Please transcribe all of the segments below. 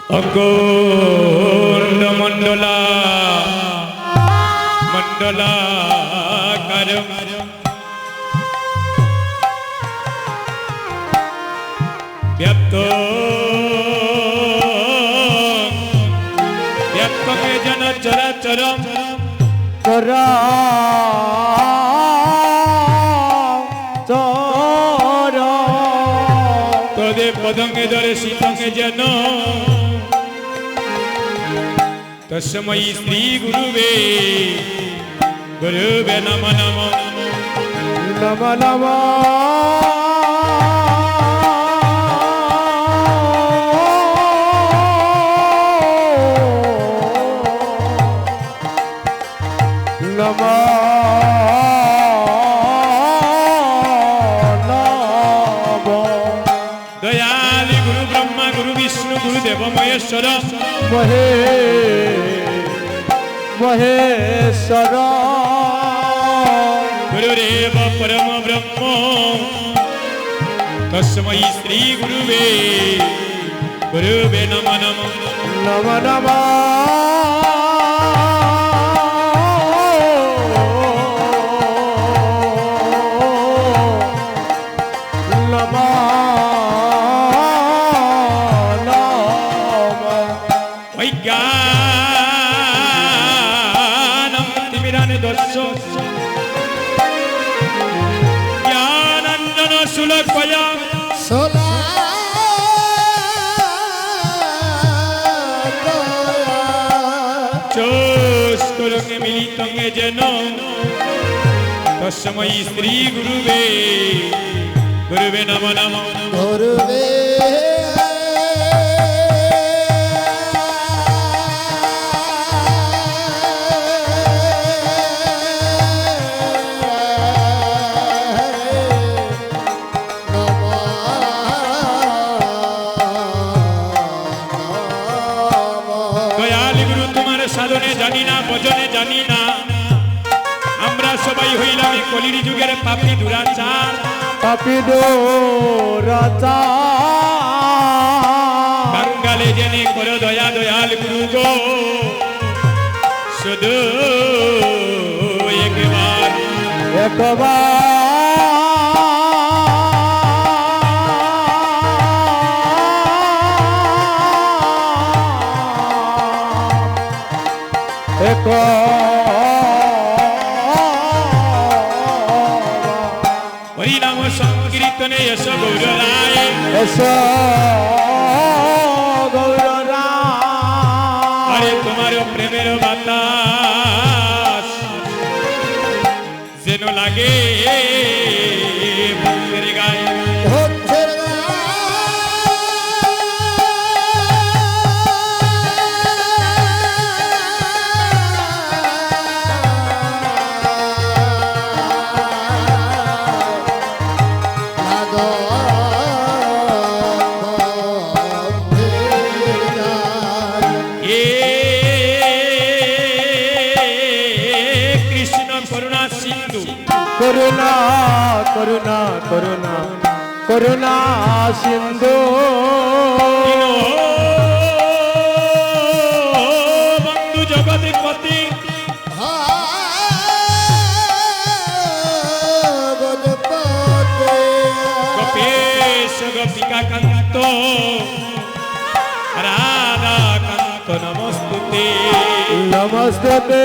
অকর্ণ মণ্ডলা মণ্ডলাকার ব্যাপ্ত ব্যাপ্তমে জন চরাচর তদে পদঙ্গে দর্শিতঙ্গে যেন তস্मै শ্রী গুরুবে গুরুবে নমঃ নমঃ নমঃ নমঃ দয়ালি গুরু ব্রহ্মা গুরু বিষ্ণু গুরুদেব মহেশ্বর মহেশ্বর গুরুরেব পরম ব্রহ্ম তস্मै শ্রী গুরুবে গুরুবে নমঃ নমঃ নমঃ নমঃ মিলিতঙ্গে যেন তস্मै শ্রী গুরুবে গুরুবে নমঃ নমঃ গুরুবে সাধনে জানি না ভজনে জানি না আমরা সবাই হইলাম কলির যুগের পাপী দুরাচার বাঙ্গালে জেনে করো দয়া দয়াল গুরু গো শুধু একবার হরিনাম সংকীর্তনে এস গৌরায় আরে তোমার প্রেমের বাতাস যেন লাগে ভক্তের গায়ে করুণা করুণা করুণা করুণা সিন্ধু বন্ধু জগৎপতি গোপেশ গোপিকা কান্ত রাধা কান্ত নমস্তুতে নমস্তে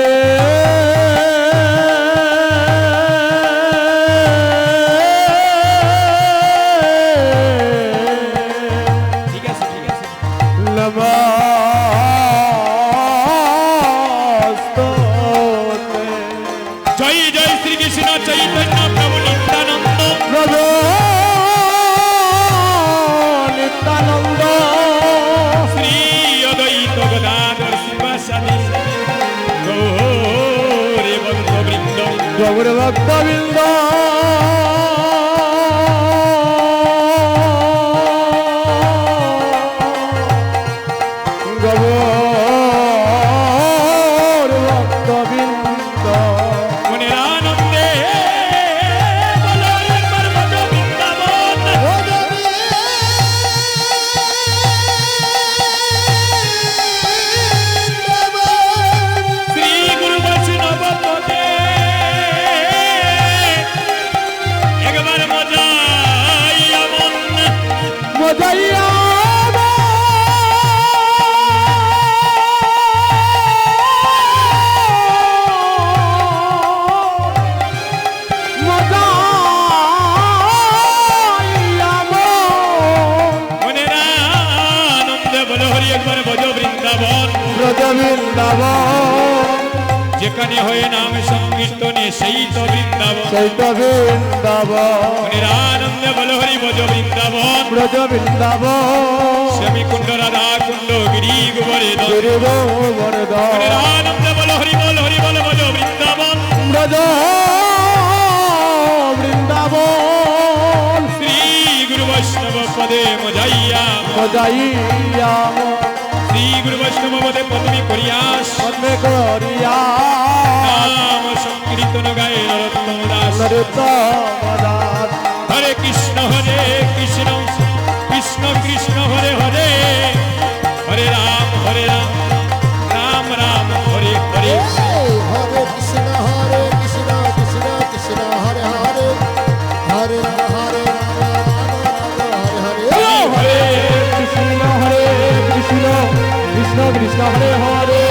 জয় জয় শ্রীকৃষ্ণ চৈতন্য প্রভু নিত্যানন্দ নিত্যানন্দ শ্রী অদ্বৈত গদাধর শিবাসাদি গৌরে ভক্তবৃন্দ গৌর ভক্তবৃন্দ মনের আনন্দে বলো রে। 「বৃন্দাবন ব্রজ বৃন্দাবন যেখানে হয়ে নাম সংকীর্তনে সেই তো বৃন্দাবন সেই তো বৃন্দাবন নিরানন্দে বল হরি ভজ বৃন্দাবন ব্রজ বৃন্দাবন শ্যামী কুণ্ড রাধা কুণ্ড গিরি গোবর্ধন গিরিবর্ধন নিরানন্দে বল হরি বল ভজ বৃন্দাবন ব্রজ বৃন্দাবন শ্রী গুরু বৈষ্ণব পদে মজাইয়া সজাইয়া শ্রী গুরু বৈষ্ণব পদে পদ্মী করিয়াস পদ্মে করিয়া নাম সংকীর্তন গায়ে নরোত্তম দাস নরোত্তম দাস হরে Krishna Krishna Krishna Hare Hare Hare Ram Ram Ram Hare Hare Hare Krishna, Krishna Krishna, Hare Hare, Hare Rama, Hare Rama, Rama Rama, Hare Hare. হরে Krishna Krishna Krishna Hare Hare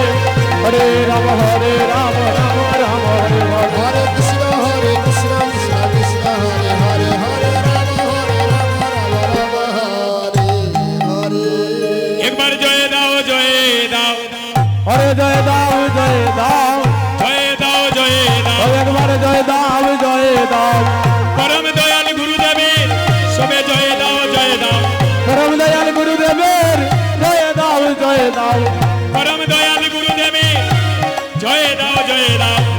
Hare Ram Ram Ram Ram Hare Hare Hare Krishna, Krishna Krishna, Hare Hare, Hare Rama, Rama Rama, Hare Hare. একবার জয় দাও হরে জয় দাও জয় দাও একবার জয় দাও জয় দাও পরম দয়াল গুরুদেবের সবে জয় দাও পরম দয়াল গুরুদেবের জয় দাও জয় দাও পরম দয়াল গুরুদেবের জয় দাও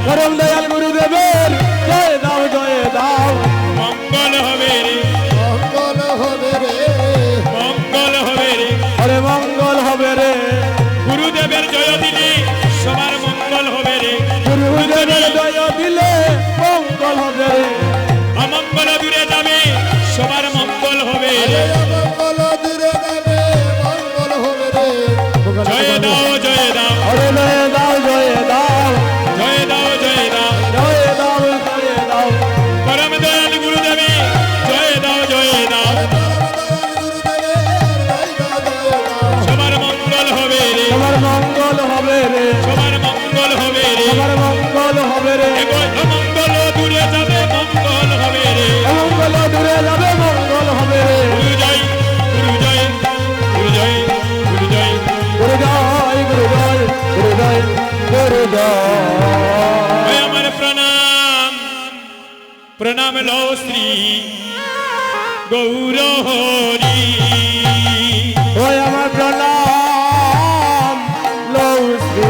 পরম দয়াল গুরুদেবের জয় দাও জয় দাও মঙ্গল হবে রে মঙ্গল হবে রে, মঙ্গল হবে রে হরে মঙ্গল হবে রে গুরুদেবের জয় দিলে সবার মঙ্গল হবে রে গুরুদেবের জয় দিলে মঙ্গল হবে রে অমঙ্গল দূরে যাবে সবার মঙ্গল হবে রে মঙ্গল দূরে যাবে, মঙ্গল হবে রে। জয় দাও হরে জয় দাও জয় দাও জয় দাও জয় দাও জয় দাও পরম দয়াল গুরুদেবে জয় দাও সবার মঙ্গল হবে রে তোমার মঙ্গল হবে রে সবার মঙ্গল হবে রে তোমার মঙ্গল হবে রে অমঙ্গল দূরে যাবে মঙ্গল হবে রে মঙ্গল দূরে যাবে মঙ্গল হবে রে গুরু জয় গুরু জয় গুরু জয় গুরু জয় গুরু জয় গুরু জয় গুরু জয় গুরু জয় ওই আমার প্রণাম লো শ্রী গৌর হরি ওই আমার প্রণাম লৌ শ্রী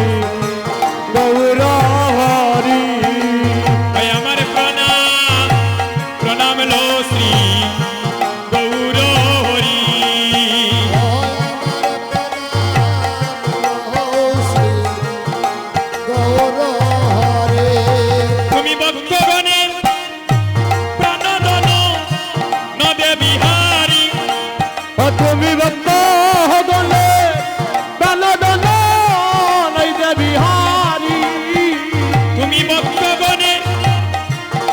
গৌর হরি ওই আমার প্রণাম লো শ্রী গৌর হরি তুমি ভক্তগণের প্রাণদন নদে বিহারী ও তুমি ভক্ত হগলে প্রাণদন নৈদে বিহারী তুমি ভক্তগণের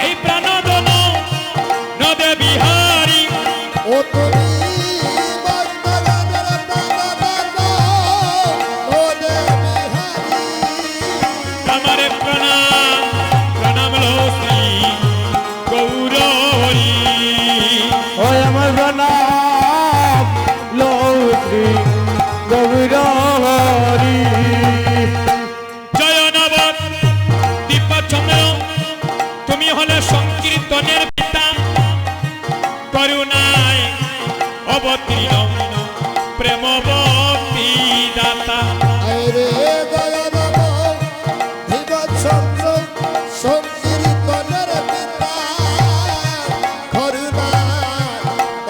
এই প্রাণদন নদে বিহারী আমার প্রণাম লো শ্রী গৌর হরি ওই আমার প্রণাম লৌ শ্রী গৌর হরি জয় নব দীপচন্দ্র তুমি হলে সংকীর্তনের পিতা করুণায় অবতীর্ণ প্রেম ভক্তি দাতা সংকীর্তনের পিতা করুণা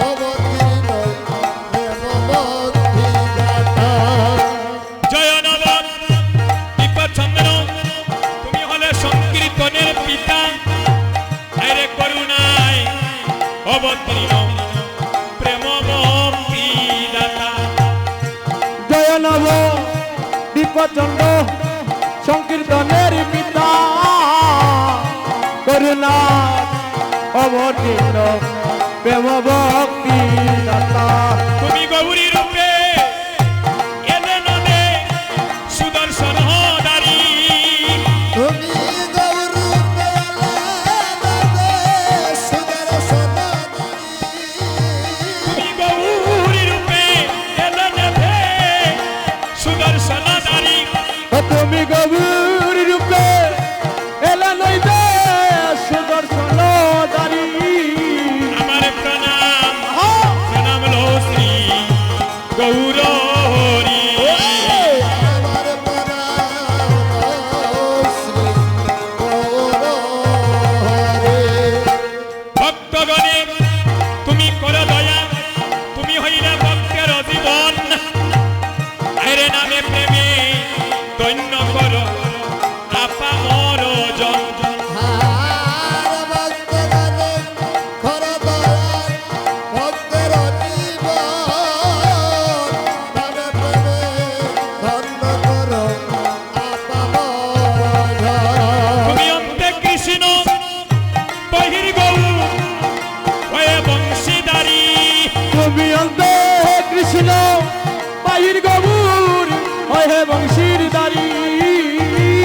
অবতীর্ণ প্রেম ভক্তি দাতা। জয় নব দীপচন্দ্র তুমি হলে সংকীর্তনের পিতা আরে করুণায় অবতীর্ণ প্রেম ভক্তি দাতা জয় নব দীপচন্দ্র সংকীর্তনের পিতা করুণা অবতীর্ণ প্রেম ভক্তি দাতা তুমি গৌরী রূপে এলে নদে সুদর্শন দারি তুমি গৌরূপে সুদর্শনধারী। তুমি গৌরী রূপে এলে নদে সুদর্শন বহির গৌর হয়ে বংশীদারি তুমি অন্তে কৃষ্ণ বাহির গৌর হয় হে বংশীর দারি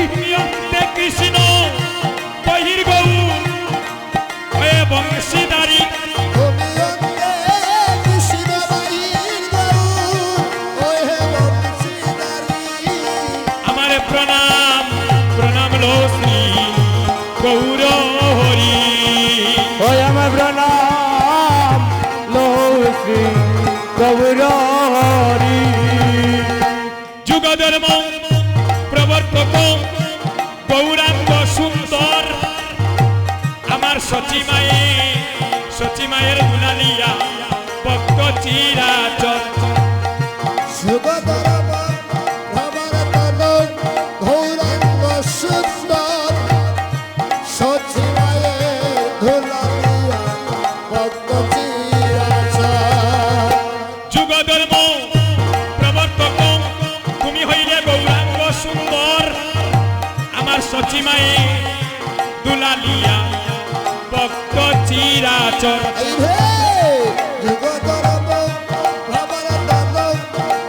তুমি অন্তে কৃষ্ণ বহির গৌর হয়ে বংশীদারি তুমি অন্তে কৃষ্ণ বাহির গৌর ওই হে বংশীদারি আমার প্রণাম প্রণাম লো শ্রী গৌর হরি ওই আমার প্রণাম লো শ্রী গৌর হরি যুগ ধর্ম প্রবর্তক গৌরাঙ্গ সুন্দর আমার সচিমায়ের দুলালিয়া ভক্ত চিরাচর সুগধর ভ্রমর তনয় গৌরাঙ্গ সুন্দর সচিবায়ে ধুলালিয়া ভক্ত চিরাচর যুগ ধর্ম প্রবর্তক তুমি হইলে গৌরাঙ্গ সুন্দর আমার সচিমায়ে দুলালিয়া ভক্ত চিরাচর এই হে যুগধর ভ্রমর তনয়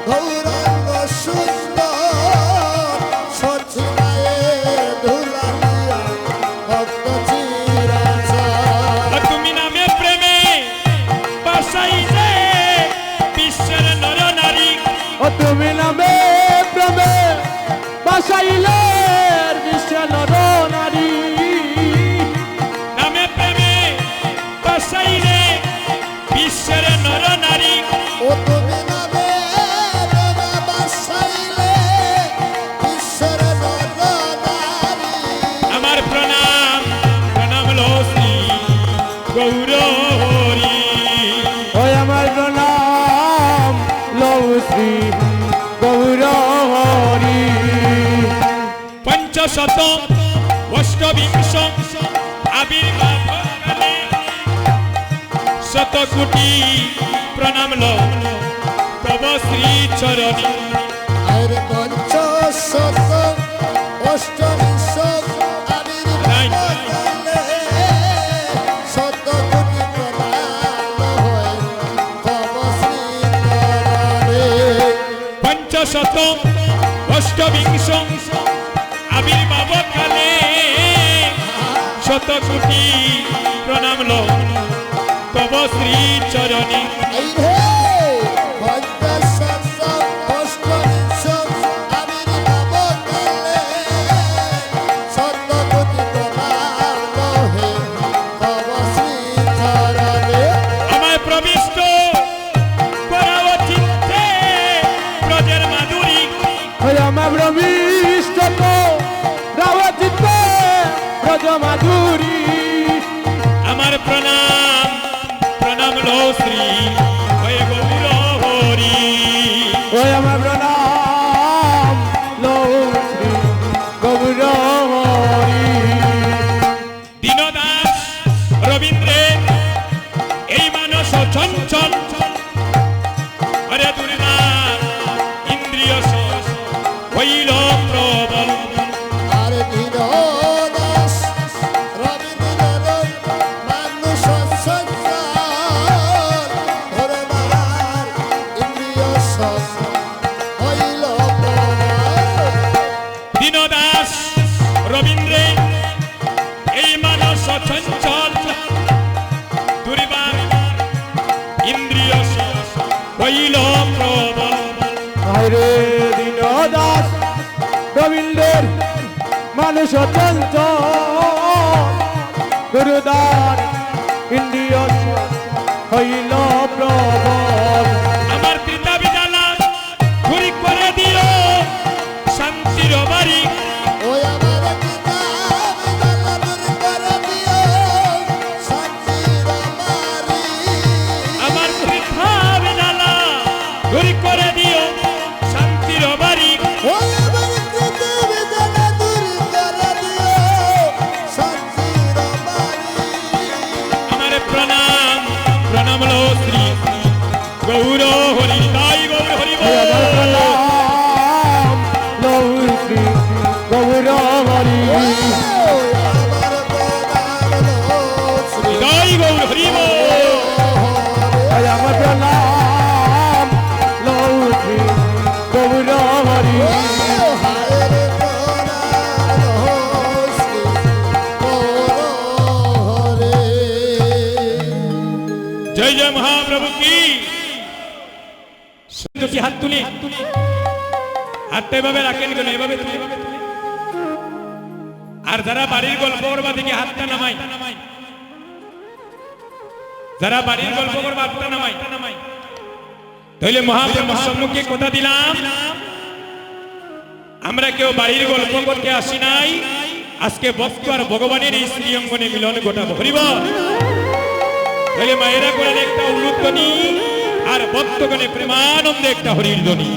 গৌরাঙ্গ সুন্দর সচিবায়ে ধুলালিয়া ভক্ত চিরাচর তুমি নামে প্রেমে বাসাইলে বিশ্বের নর নারী ও তুমি নামে প্রেমে বাসাইলে বিশ্ব নর নারী নামে প্রেমে বাসাইলে বিশ্বের নর নারী ও তুমি নামে প্রেমে বাসাইলে বিশ্বের নর নারী আমার প্রণাম প্রণাম লো শ্রী গৌর হরি ওই আমার প্রণাম লো শ্রী গৌর হরি পঞ্চশত অষ্টবিংশ আবির্ভাব কালে শত কোটি প্রণাম লো তব শ্রী চরণী আর পঞ্চশত অষ্টবিংশ আবির্ভাব কালে শত কোটি প্রণাম হয় তব শ্রীচরণে। পঞ্চশত অষ্টবিংশ আবির্ভাব কালে শত কোটি প্রণাম লো তব শ্রী চরণী এই হে পঞ্চশত অষ্টবিংশ আবির্ভাব কালে শত কোটি প্রণাম হে তব শ্রীচরণে। আমায় প্রবিষ্ট করাও চিত্তে ব্রজের মাধুরী ওই আমার প্রবিষ্ট রাওয়াজিতে ব্রজ মাধুরী আমার প্রণাম প্রণাম লো শ্রী হয়ে গৌর হরি ওই আমার প্রণাম লো শ্রী গৌর হরি দীনদাস রবীন্দ্রে এই মানস চঞ্চল হরে দুর্নাথ ইন্দ্রিয় হইল প্রবল আর দীনদাস রবীন্দ্রনাথ মানুষ সঞ্চার ধরে মার ইন্দ্রিয় সস হইল প্রবল। দীনদাস রবীন্দ্রে এই মানস চঞ্চল দুর্বার ইন্দ্রিয় হইল প্রবল আরে দিন দাস রবীন্দ্রের মানুষ চঞ্চল গুরুদার ইন্দ্রিয় হইল প্রবল আমার পিতা বিদ্যালা ঘুরি করে দিও শান্তির বাড়ি ওই আমার কিতাব জালা দূর করে দিও শান্তির বাড়ি। আমার পিতা বিদ্যালা ঘুরি করে দিও শান্তির বাড়ি ওই আমার কিতাব জালা দূর করে দিও শান্তির বাড়ি। গৌর হরি বল। আয় আমার নাম লৌঠি গৌর হরি জয় জয় মহাপ্রভু কি। দুটি হাত তুলি, হাতটা এভাবে রাখেন কেন, এভাবে তুলে। আর যারা বাড়ির গল্প করবা দিকে হাতটা নামাই, যারা বাড়ির গল্প করবা হাতটা নামাই। তাহলে মহাপ্রভুর সম্মুখে কথা দিলাম, আমরা কেউ বাড়ির গল্প করতে আসি নাই, আজকে ভক্ত আর ভগবানের এই শ্রী অঙ্গনে মিলন ঘটাবো। হরিব। তাহলে মায়েরা করেন একটা উলুধ্বনি, আর ভক্তগণে প্রেমানন্দে একটা হরির ধ্বনি।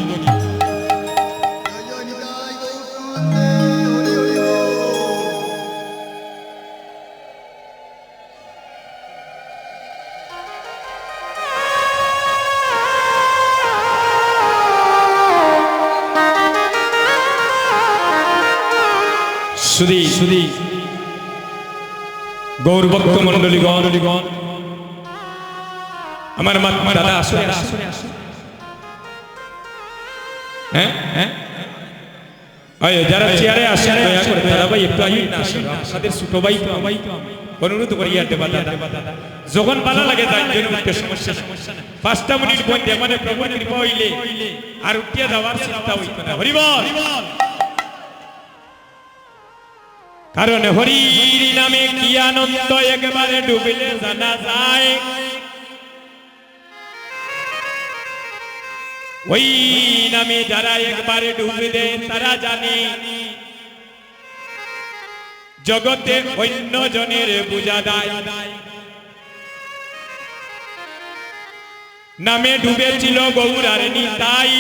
সুধী সুধী গৌর ভক্ত মন্ডলীগণ, আমার মা দাদা আসলে হ্যাঁ হ্যাঁ যারা চেয়ারে আসেন দয়া করে দাদা ভাই একটু আই না, আপনাদের ছোট ভাই তো আমি অনুরোধ করি আর দেবা দাদা, যখন ভালো লাগে তাই জন্য উঠতে সমস্যা না। 5টা মিনিট বন্ধে মানে প্রভুর কৃপা হইলে আর উঠিয়ে যাওয়ার চিন্তা হইতো না। হরি বল। কারণ হরির নামে কি আনন্দ একবারে ডুবলে জানা যায়, ওই নামে যারা একবারে ডুবে দেয় তারা জানে জগতে অন্য জনের বোঝা দেয়। নামে ডুবেছিল গৌরার নিতাই,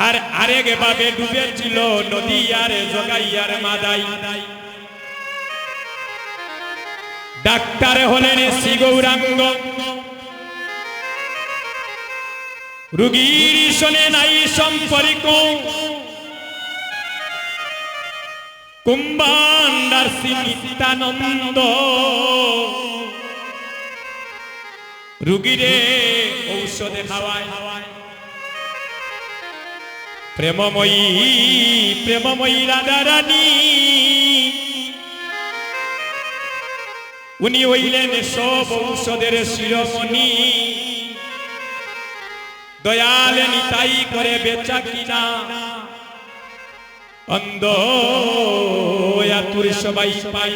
আর আরেক ভাবে ডুবেছিল নদী আর জগাইয়ার মাদাই। ডাক্তার হলেন শ্রী গৌরাঙ্গ, রুগীর শোনে নাই সম্পর্ক, কুম্ভান্ডার শ্রী নিত্যানন্দ রুগীরে ঔষধে খাওয়ায়। প্রেমময়ী প্রেমময়ী রাধা রানী উনি হইলেন সব ঔষধের শিরোমণি। দয়াল নিতাই করে বেচা কিনা, অন্ধ আতুর সবাই পাই।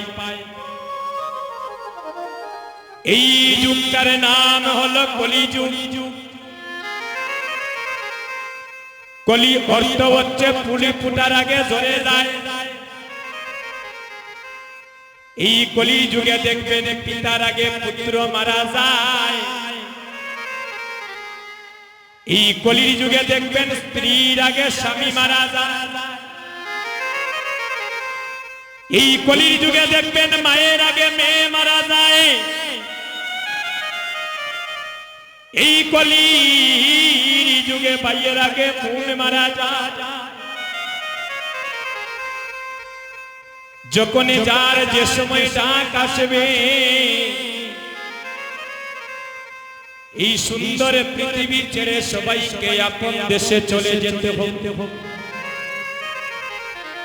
এই যুগটার নাম হলো কলিযুগ। কলি অর্থ হচ্ছে পুলি ফুটার আগে ঝরে যায়। এই কলি যুগে দেখবেন পিতার আগে পুত্র মারা যায়। এই কলির যুগে দেখবেন স্ত্রীর আগে স্বামী মারা যায়। এই কলির যুগে দেখবেন মায়ের আগে মেয়ে মারা যায়। এই কলির যুগে ভাইয়ের আগে বোন মারা যায়। যখন যার যে সময় ডাক আসবে, এই সুন্দর পৃথিবী ছেড়ে সবাইকে আপন দেশে চলে যেতে হবে।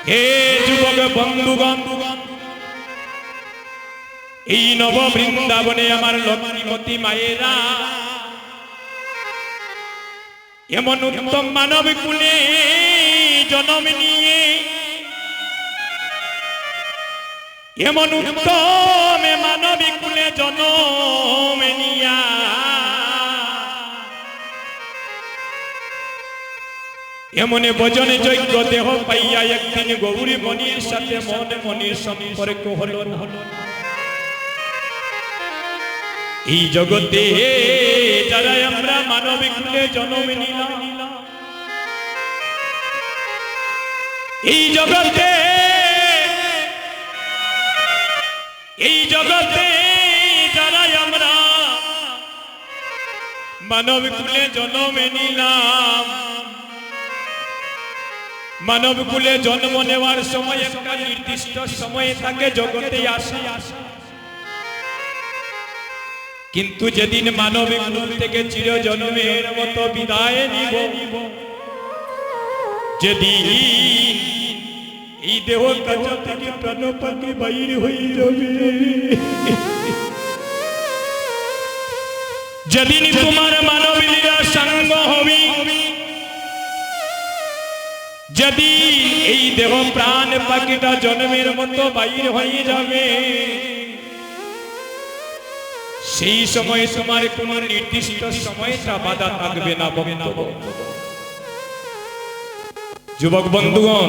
হে যুবক বন্ধুগণ, এই নব বৃন্দাবনে আমার লক্ষ্মীমতী মায়েরা এমন উত্তম মানব কুলে জন্ম নিয়ে, এমন উত্তম মানবী কুলে জন্ম নিয়া এমনে ভজনে যোগ্য দেহ পাইয়া একদিন গৌরী মণির সাথে মনে মনির সম্পর্ক হলো না। এই জগতে যারা আমরা মানবিক কুলে জন্ম নিলাম, এই জগতে যারা আমরা মানবিক কুলে জন্ম নিলাম, মানব কুলে জন্ম নেওয়ার সময় একটা নির্দিষ্ট সময়ে তাকে জগতে আসা, কিন্তু যেদিন মানব কুল থেকে চিরজন্মের মতো বিদায় নিব, যেদিন এই দেহ কাঁচা থেকে প্রাণ পাখি বাইর হয়ে যাবে, যেদিন তোমার মানব লীলা সাঙ্গ হবে, যেদিন এই দেহ প্রাণ পাখিটা জন্মের মতো বাইর হয়ে যাবে, সেই সময় তোমার কোন নির্দিষ্ট সময়টা বাধা থাকবে না। যুবক বন্ধুগণ,